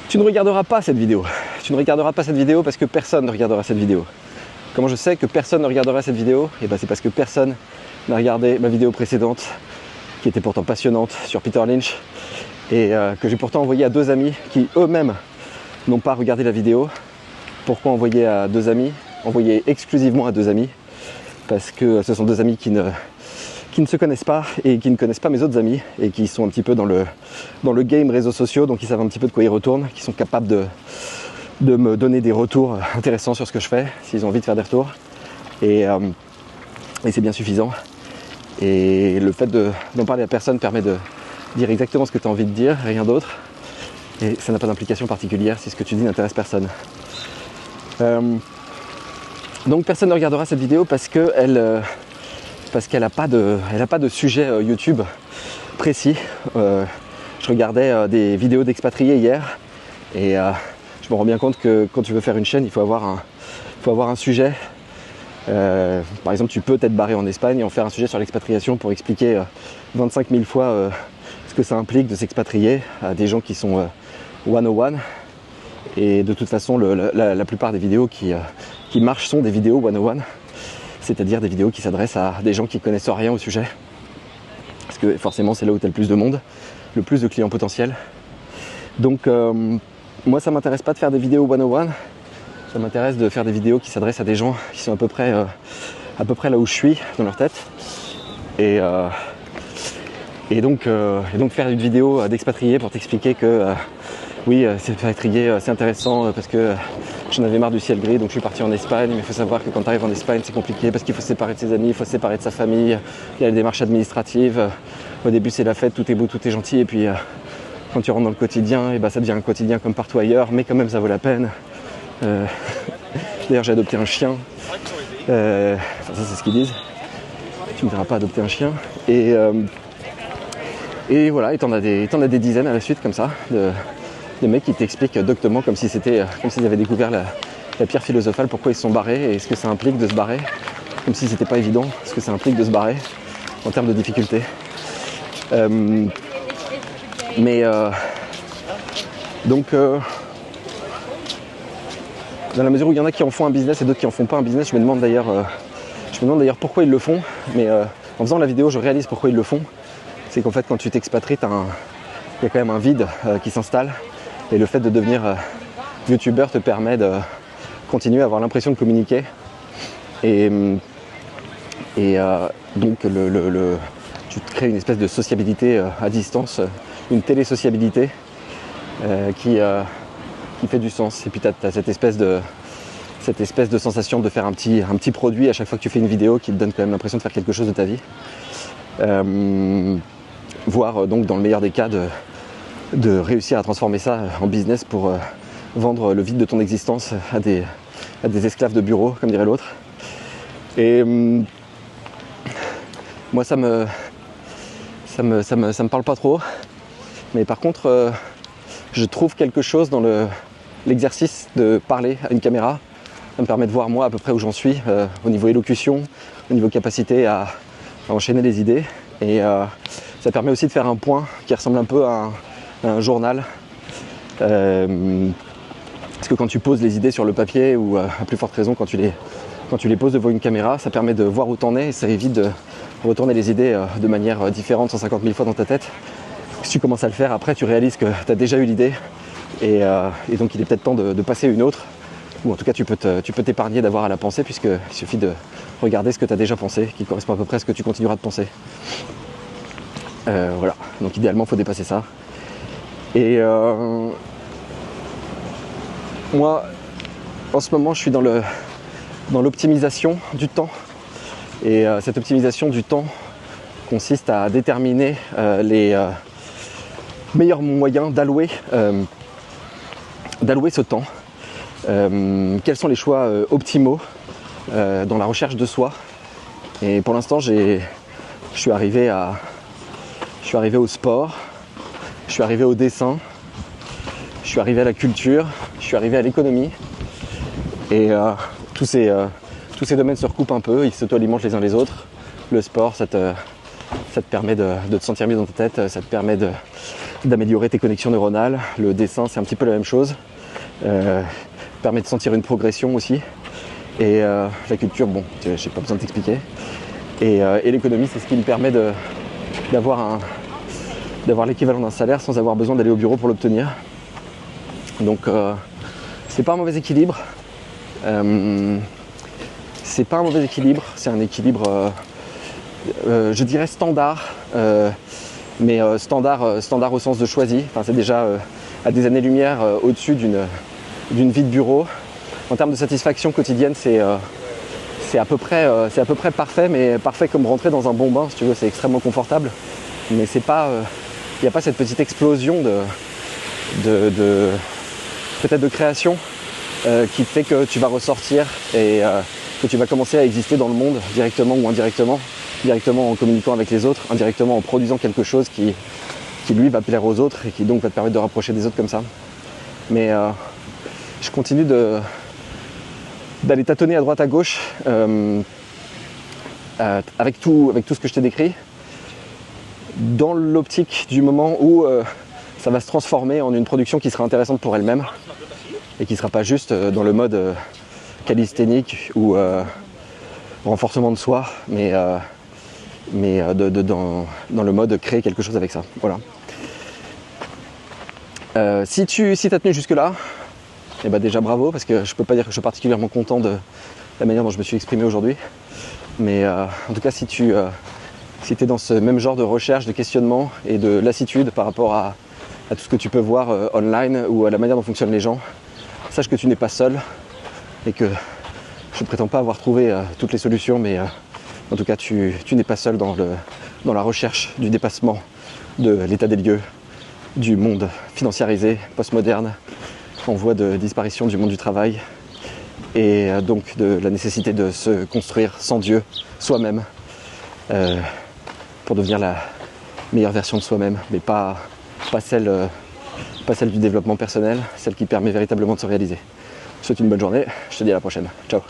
tu ne regarderas pas cette vidéo. Tu ne regarderas pas cette vidéo parce que personne ne regardera cette vidéo. Comment je sais que personne ne regardera cette vidéo? Et ben c'est parce que personne n'a regardé ma vidéo précédente, qui était pourtant passionnante, sur Peter Lynch, et que j'ai pourtant envoyé à 2 amis qui eux-mêmes n'ont pas regardé la vidéo. Pourquoi envoyer à 2 amis? Envoyer exclusivement à 2 amis, parce que ce sont 2 amis qui ne se connaissent pas et qui ne connaissent pas mes autres amis et qui sont un petit peu dans le game réseaux sociaux, donc ils savent un petit peu de quoi ils retournent, qui sont capables de me donner des retours intéressants sur ce que je fais, s'ils ont envie de faire des retours. Et c'est bien suffisant. Et le fait d'en parler à personne permet de dire exactement ce que tu as envie de dire, rien d'autre. Et ça n'a pas d'implication particulière si ce que tu dis n'intéresse personne. Donc personne ne regardera cette vidéo parce qu'elle n'a pas de sujet YouTube précis. Je regardais des vidéos d'expatriés hier et je me rends bien compte que quand tu veux faire une chaîne, il faut avoir un sujet. Par exemple, tu peux t'être barré en Espagne et en faire un sujet sur l'expatriation pour expliquer 25 000 fois ce que ça implique de s'expatrier à des gens qui sont 101. Et de toute façon, la plupart des vidéos qui marchent sont des vidéos 101, c'est-à-dire des vidéos qui s'adressent à des gens qui connaissent rien au sujet. Parce que forcément, c'est là où tu as le plus de monde, le plus de clients potentiels. Donc, moi, ça m'intéresse pas de faire des vidéos 101. Ça m'intéresse de faire des vidéos qui s'adressent à des gens qui sont à peu près là où je suis dans leur tête. Et donc faire une vidéo d'expatrié pour t'expliquer que oui, c'est expatrié, c'est intéressant parce que j'en avais marre du ciel gris, donc je suis parti en Espagne. Mais il faut savoir que quand tu arrives en Espagne, c'est compliqué parce qu'il faut se séparer de ses amis, il faut se séparer de sa famille. Il y a les démarches administratives. Au début, c'est la fête, tout est beau, tout est gentil. Et puis, quand tu rentres dans le quotidien, et ça devient un quotidien comme partout ailleurs, mais quand même, ça vaut la peine. D'ailleurs, j'ai adopté un chien. Ça, c'est ce qu'ils disent. Tu ne me verras pas adopter un chien. Et voilà, et t'en as des dizaines à la suite comme ça, de mecs qui t'expliquent doctement comme s'ils avaient découvert la pierre philosophale, pourquoi ils se sont barrés et ce que ça implique de se barrer, comme si c'était pas évident ce que ça implique de se barrer en termes de difficulté. Donc dans la mesure où il y en a qui en font un business et d'autres qui en font pas un business, je me demande d'ailleurs pourquoi ils le font, mais en faisant la vidéo je réalise pourquoi ils le font. C'est qu'en fait quand tu t'expatries, il y a quand même un vide qui s'installe, et le fait de devenir youtubeur te permet de continuer à avoir l'impression de communiquer, et donc tu te crées une espèce de sociabilité à distance, une télé-sociabilité qui fait du sens. Et puis tu as cette espèce de sensation de faire un petit produit à chaque fois que tu fais une vidéo qui te donne quand même l'impression de faire quelque chose de ta vie. Voire donc dans le meilleur des cas de réussir à transformer ça en business pour vendre le vide de ton existence à des esclaves de bureau, comme dirait l'autre. Et moi ça me parle pas trop, mais par contre je trouve quelque chose dans l'exercice de parler à une caméra. Ça me permet de voir moi à peu près où j'en suis au niveau élocution, au niveau capacité à enchaîner les idées, et ça permet aussi de faire un point qui ressemble un peu à un journal, parce que quand tu poses les idées sur le papier, ou à plus forte raison quand tu les poses devant une caméra, ça permet de voir où t'en es et ça évite de retourner les idées de manière différente 150 000 fois dans ta tête. Si tu commences à le faire, après tu réalises que tu as déjà eu l'idée, et donc il est peut-être temps de passer à une autre, ou en tout cas tu peux t'épargner d'avoir à la penser, puisqu'il suffit de regarder ce que tu as déjà pensé, qui correspond à peu près à ce que tu continueras de penser. Voilà, donc idéalement il faut dépasser ça. Et moi en ce moment je suis dans l'optimisation du temps, et cette optimisation du temps consiste à déterminer les meilleurs moyens d'allouer ce temps, quels sont les choix optimaux dans la recherche de soi. Et pour l'instant je suis arrivé au sport, je suis arrivé au dessin, je suis arrivé à la culture, je suis arrivé à l'économie, et tous ces domaines se recoupent un peu, ils s'auto-alimentent les uns les autres. Le sport, ça te permet de te sentir mieux dans ta tête, ça te permet d'améliorer tes connexions neuronales. Le dessin, c'est un petit peu la même chose. Permet de sentir une progression aussi. Et la culture, bon, j'ai pas besoin de t'expliquer. Et l'économie, c'est ce qui me permet d'avoir l'équivalent d'un salaire sans avoir besoin d'aller au bureau pour l'obtenir. Donc c'est pas un mauvais équilibre. C'est un équilibre, je dirais standard, mais standard au sens de choisi. Enfin, c'est déjà à des années-lumière au-dessus d'une vie de bureau. En termes de satisfaction quotidienne, c'est à peu près parfait, mais parfait comme rentrer dans un bon bain, si tu veux. C'est extrêmement confortable, mais c'est pas, il n'y a pas cette petite explosion peut-être de création qui fait que tu vas ressortir et que tu vas commencer à exister dans le monde directement ou indirectement, directement en communiquant avec les autres, indirectement en produisant quelque chose qui lui va plaire aux autres et qui donc va te permettre de rapprocher des autres comme ça. Mais je continue d'aller tâtonner à droite à gauche avec tout ce que je t'ai décrit, dans l'optique du moment où ça va se transformer en une production qui sera intéressante pour elle-même et qui ne sera pas juste dans le mode calisthénique ou renforcement de soi, mais dans le mode créer quelque chose avec ça. Voilà. Si t'as tenu jusque-là, eh ben déjà bravo, parce que je peux pas dire que je suis particulièrement content de la manière dont je me suis exprimé aujourd'hui. Mais en tout cas, si tu es dans ce même genre de recherche, de questionnement et de lassitude par rapport à tout ce que tu peux voir online ou à la manière dont fonctionnent les gens, sache que tu n'es pas seul et que je ne prétends pas avoir trouvé toutes les solutions, mais en tout cas, tu n'es pas seul dans la recherche du dépassement de l'état des lieux, du monde financiarisé, postmoderne, en voie de disparition du monde du travail, et donc de la nécessité de se construire sans Dieu, soi-même, pour devenir la meilleure version de soi-même, mais pas celle du développement personnel, celle qui permet véritablement de se réaliser. Je te souhaite une bonne journée, je te dis à la prochaine. Ciao.